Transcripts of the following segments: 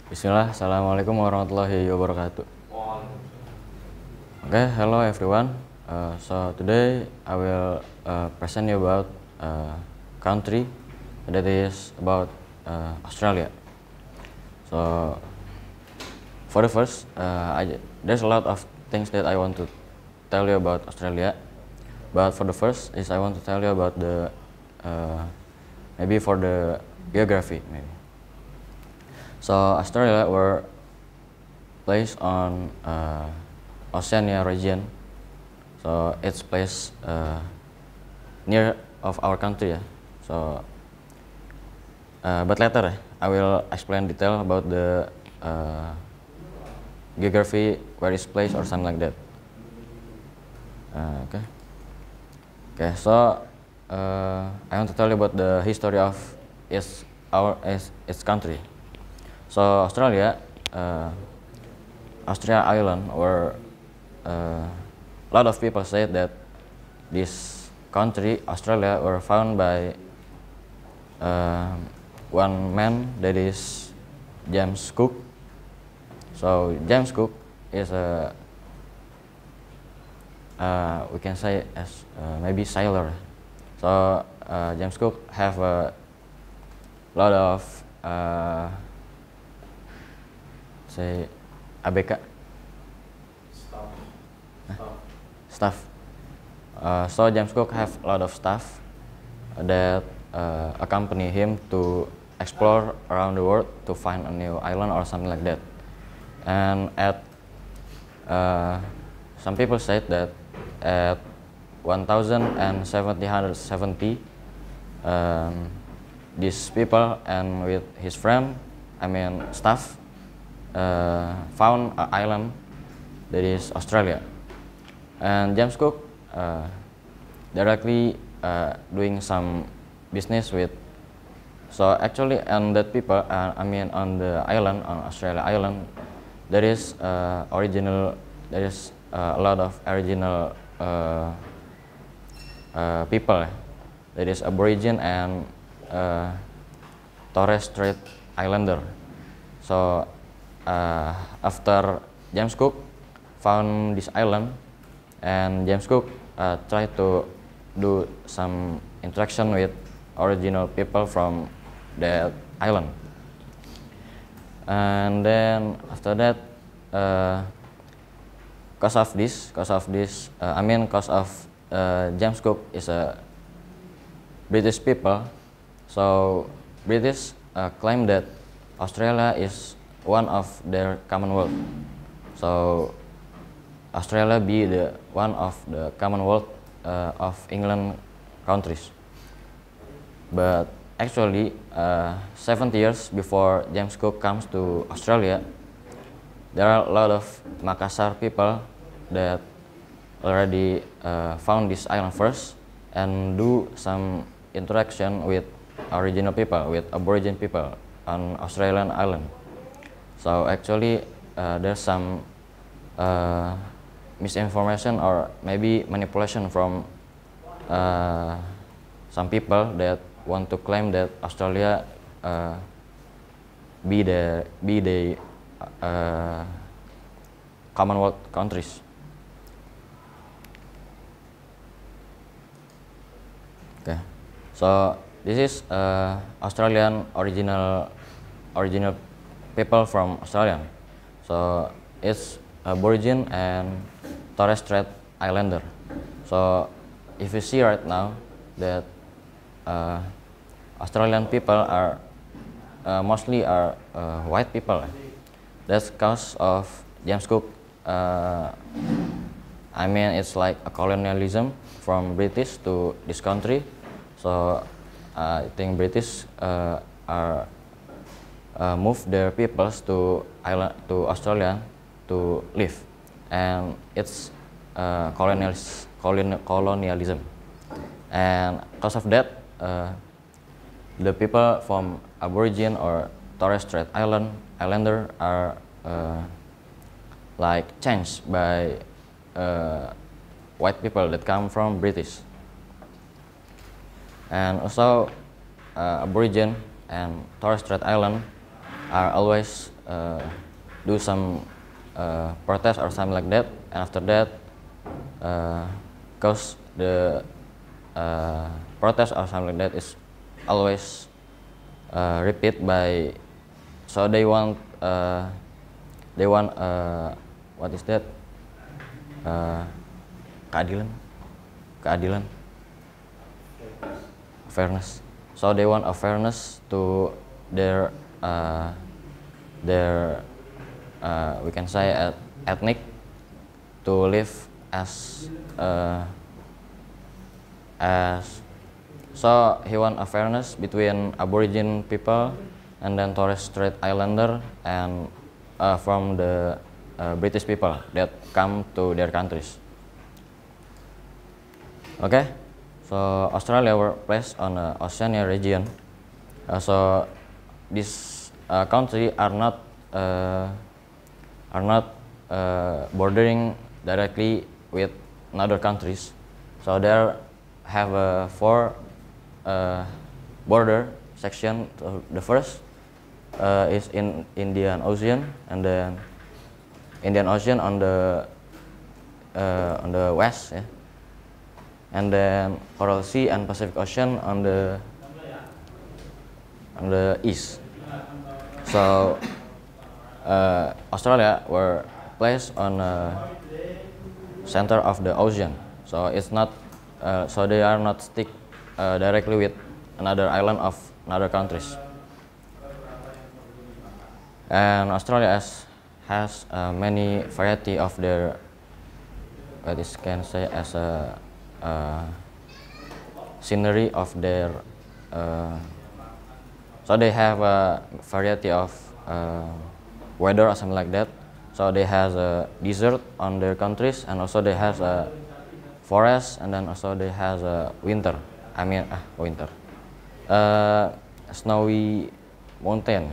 Bismillah, Assalamualaikum warahmatullahi wabarakatuh. Okay, hello everyone. So today I will present you about country that is about Australia. So for the first, there's a lot of things that I want to tell you about Australia. But for the first is I want to tell you about the maybe for the geography maybe. So Australia were placed on Oceania region, so it's placed near of our country. So, but later I will explain detail about the geography where it's placed or something like that. Okay. So I want to tell you about the history of its country. So Australia Island, where a lot of people say that this country, Australia, were found by one man, that is James Cook. So James Cook is a we can say as maybe sailor. So James Cook have a lot of say ABK staff. So James Cook have a lot of staff that accompany him to explore around the world to find a new island or something like that. And at some people said that at 1770, these people and with his friend, staff, found an island that is Australia. And James Cook directly doing some business with. So actually, on that people, on the island, on Australia Island, there is a lot of original people. There is Aborigine and Torres Strait Islander. So after James Cook found this island, and James Cook tried to do some interaction with original people from that island. And then after that, cause of James Cook is a British people. So British claim that Australia is one of their Commonwealth. So Australia be the one of the Commonwealth of England countries. But actually, 70 years before James Cook comes to Australia, there are a lot of Makassar people that already found this island first and do some interaction with original people, with Aborigine people on Australian island. So actually, there's some misinformation or maybe manipulation from some people that want to claim that Australia be the Commonwealth countries. Okay, so this is Australian original people from Australia. So it's Aborigine and Torres Strait Islander. So if you see right now that Australian people are mostly white people. That's cause of James Cook. It's like a colonialism from British to this country. So I think British are move their peoples to Australia to live, and it's colonialism. And because of that, the people from Aborigine or Torres Strait Islander are like changed by white people that come from British. And also Aborigine and Torres Strait Island are always do some protest or something like that, and after that, cause the protest or something like that is always repeat by, so they want what is that, keadilan, fairness. So they want a fairness to their we can say ethnic, to live as so he want a fairness between Aborigine people and then Torres Strait Islander and from the British people that come to their countries. Okay, so Australia were placed on the Oceania region. So this country are not bordering directly with other countries. So there have four border section. So the first is in Indian Ocean, and then Indian Ocean on the west, yeah. And then Coral Sea and Pacific Ocean on the east. So Australia were placed on the center of the ocean. So it's not so they are not stick directly with another island of another countries. And Australia has many variety of their what is can say as a scenery of their so they have a variety of weather or something like that. So they has a desert on their countries, and also they has a forest, and then also they has a winter. I mean winter, snowy mountain,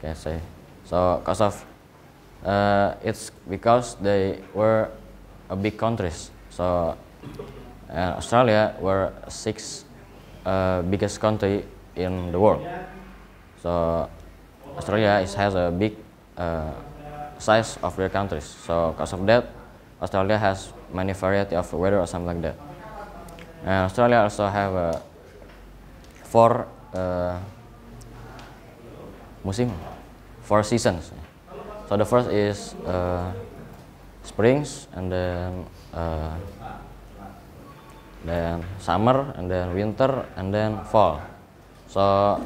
can say. So cause of it's because they were a big countries. So Australia were sixth biggest country in the world. So Australia has a big size of their countries. So because of that, Australia has many variety of weather or something like that. And Australia also have four four seasons. So the first is springs, and then summer, and then winter, and then fall. So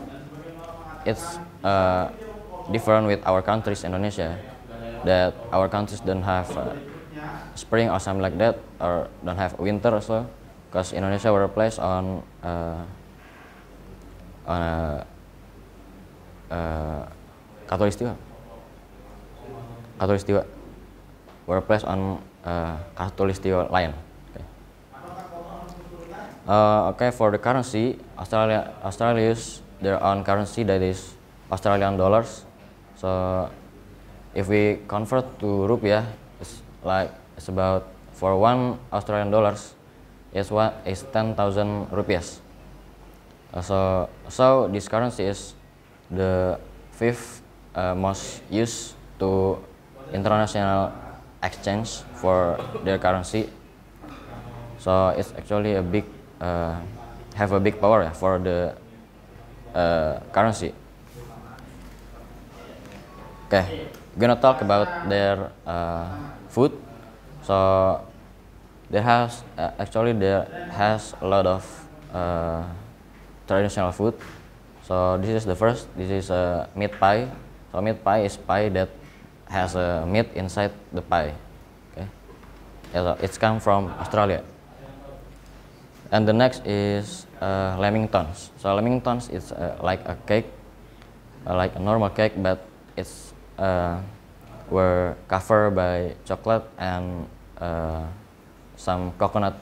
it's different with our countries, Indonesia, that our countries don't have spring or something like that, or don't have winter also, because Indonesia were placed on Khatulistiwa were placed on Khatulistiwa line. Okay, for the currency, Australia use their own currency, that is Australian dollars. So if we convert to rupiah, it's about, for one Australian dollars is 10,000 rupiahs. So this currency is the fifth most used to international exchange for their currency. So it's actually a big have a big power for the currency. Okay, we're gonna talk about their food. So there has a lot of traditional food. So this is the first. This is a meat pie. So meat pie is pie that has a meat inside the pie. Okay, it's come from Australia. And the next is lamingtons. So lamingtons is like a cake, like a normal cake, but it's were covered by chocolate and some coconut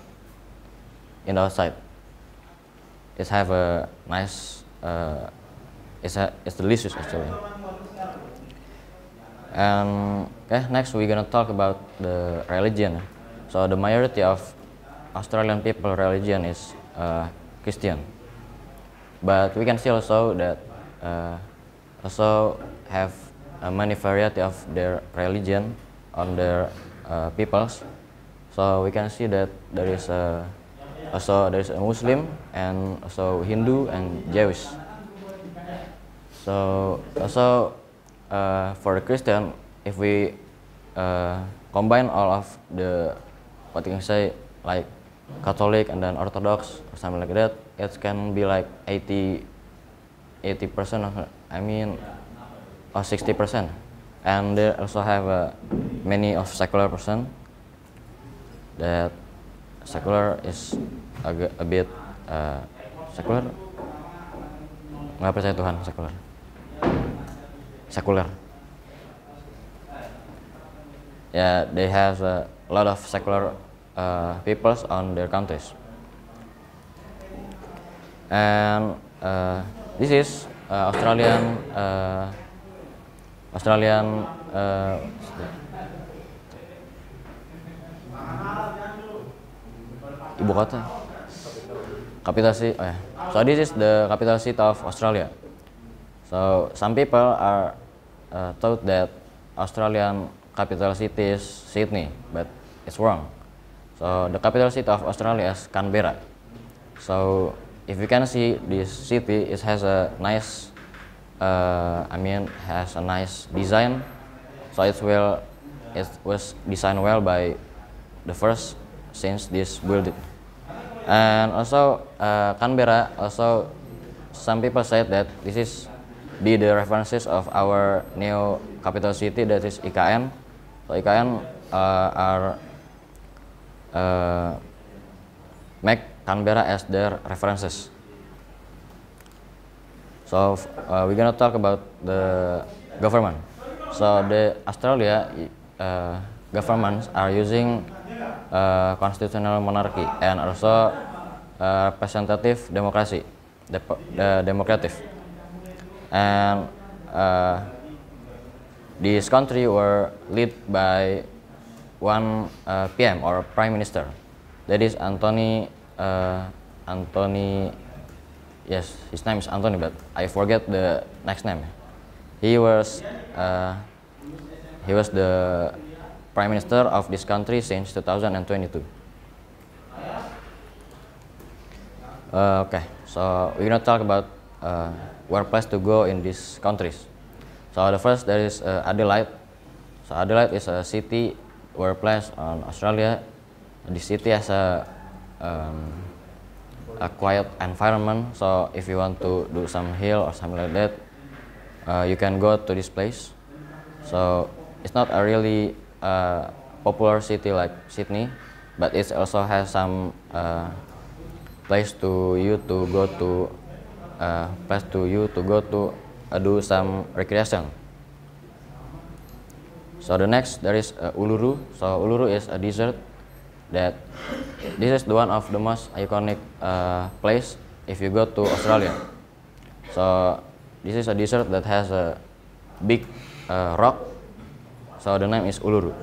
in the outside. It have a nice, it's delicious actually. And okay, next we're gonna talk about the religion. So the majority of Australian people religion is Christian, but we can see also that also have many variety of their religion on their peoples. So we can see that there is also there is a Muslim and also Hindu and Jewish. So also for the Christian, if we combine all of the what you can say like Catholic and then Orthodox or something like that, it can be like 80% of, I mean, or 60%. And they also have many of secular person. That secular is a bit secular. Nggak percaya Tuhan, secular. Secular. Yeah, they have a lot of secular peoples on their countries. And this is Australian ibu kota, capital city. Oh yeah. So this is the capital city of Australia. So some people are thought that Australian capital city is Sydney, but it's wrong. So the capital city of Australia is Canberra. So if you can see this city, it has a nice, has a nice design. So it was designed well by the first since this building. And also Canberra, also some people said that this is be the references of our new capital city, that is IKN. So IKN are make Canberra as their references. So we're gonna talk about the government. So the Australia governments are using constitutional monarchy and also representative democracy, democratic. And this country were led by one PM or Prime Minister. That is Anthony. Yes, his name is Anthony, but I forget the next name. He was the Prime Minister of this country since 2022. Okay, so we're gonna talk about where place to go in these countries. So the first there is Adelaide. So Adelaide is a city where place on Australia. The city has a quiet environment. So if you want to do some hill or something like that, you can go to this place. So it's not a really popular city like Sydney, but it also has some place to you to go to do some recreation. So the next there is Uluru. So Uluru is a desert that this is the one of the most iconic place if you go to Australia. So this is a desert that has a big rock. So the name is Uluru.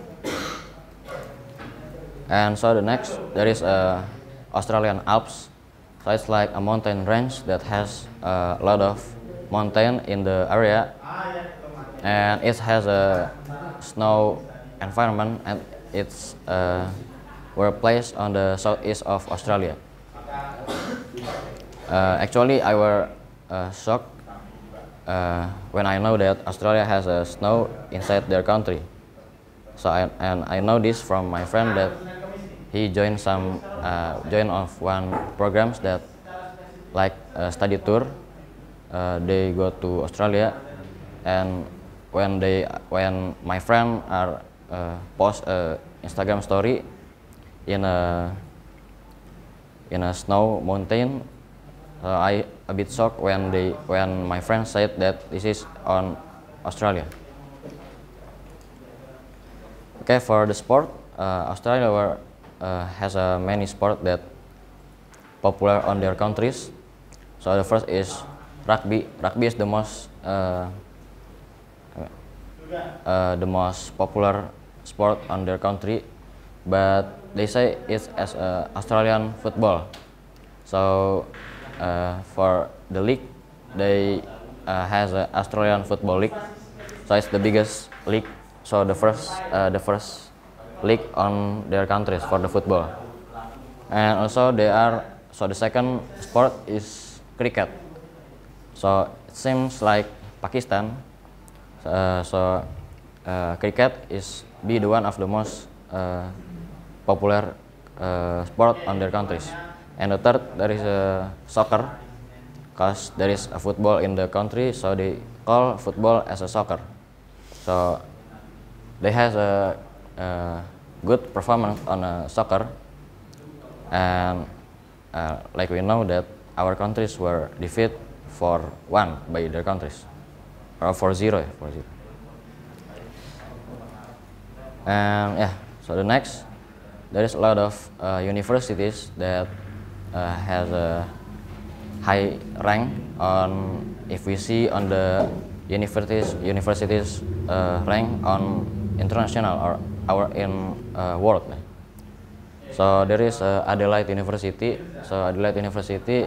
And so the next there is Australian Alps. So it's like a mountain range that has a lot of mountain in the area, and it has a snow environment, and it's were placed on the southeast of Australia. Actually, I was shocked when I know that Australia has snow inside their country. So I know this from my friend that he joined of one programs that like a study tour. They go to Australia, and when my friend are post a Instagram story in a snow mountain, I a bit shocked when my friend said that this is on Australia. Okay, for the sport, Australia has many sport that popular on their countries. So the first is rugby. Rugby is the most popular sport on their country, but they say it's as Australian football. So for the league, they has a Australian Football League. So it's the biggest league. So the first league on their countries for the football. And also the second sport is cricket. So it seems like Pakistan. Cricket is be the one of the most popular sport on their countries. And the third, there is soccer, cause there is a football in the country, so they call football as a soccer. So they has a good performance on soccer, and like we know that our countries were defeated 4-1 by their countries, or 4-0. And yeah, so the next, there is a lot of universities that has a high rank on, if we see on the universities rank on international or our in world. So there is Adelaide University. So Adelaide University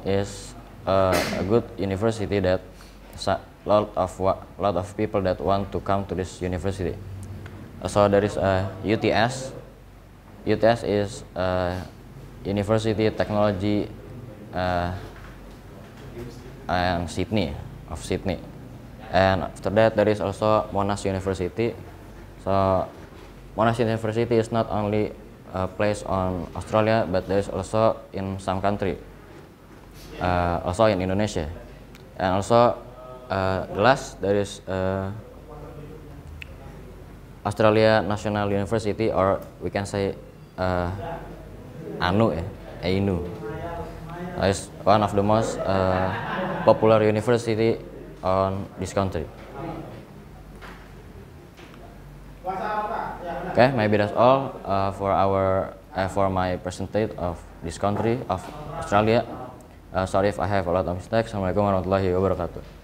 is a good university that lot of people that want to come to this university. So there is UTS. UTS is University Technology and Sydney. And after that there is also Monash University. So Monash University is not only placed on Australia, but there is also in some country, also in Indonesia. And also the last, there is Australia National University, or we can say ANU. It's one of the most popular university on this country. Okay, maybe that's all for my presentation of this country of Australia. Sorry if I have a lot of mistakes. Assalamualaikum warahmatullahi wabarakatuh.